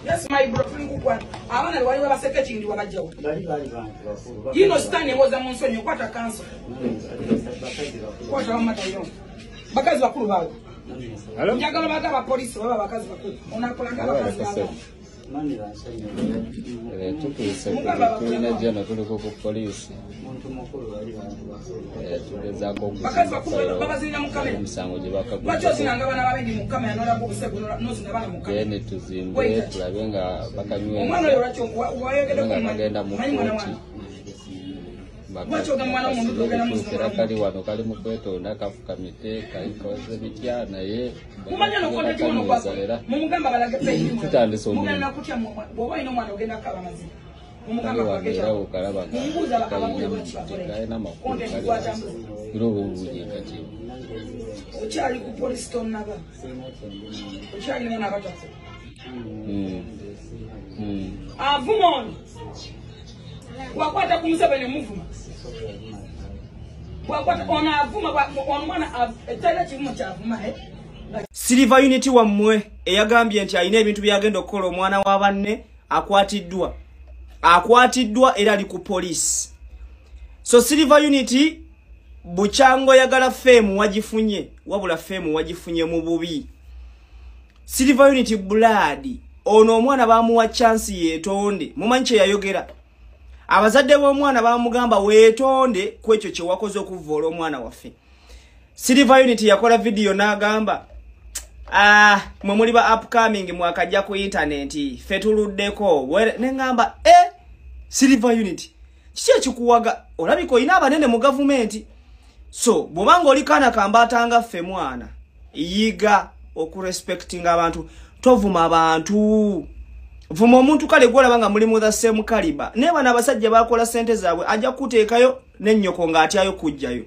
Yes, my brother. I want to worry about secretary to Abadde. You know, standing was a monsoon, you quarter council. Quarter matter, because of approval. Hello, Yagala police or because of Wacho gamwana omuntu ogenda musukira kali wano kali mu kwetonda kafukamite kalikoze bitya naye kumanya no konti ono kwako mumugamba balage page tutandise omuntu mugenda kutya bwoba ino mwana ogenda kaba mazi mumugamba balage kwako okalaba mumbuza bakababuza bakikole kaina makuru konti kwata birobo buje kati ochali ku police stone naba ochali nena batako avumon wakwata kumusabene muvuma wakwata ona avuma on mwana etala chimu cha avuma Silver Unit wammwe eyagambye nti ayina ebintu byagenda okukola omwana wa banne akwatiddwa era ali ku police. So Silver Unit buchango yagala fame wagifunye wabula fame wagifunye mu bubi. Silver Unit blood ono omwana bamuwa chance yetonde mumanche yayogera. Abazadde b'omwana bamugamba weetonde kwekyo kye wakoze okuvoola omwana waffe. Silver Unit yakola video n'agamba mwe muli ba upcoming mwakajja ku internet ffe tuluddeko n'engamba Silver Unit kiki ekikuwaga olabika olina abanene mu gavumenti so bw'obanga oli kaana kambaatanga ffe mwana yiga okurespectinga abantu tovuma abantu vuma omuntu kale gwolaba nga muli mu the same caliber ne bana abasajja bakola sente zaabwe ajja kuteekayo n'ennyoko ng'atyayo kujjayo.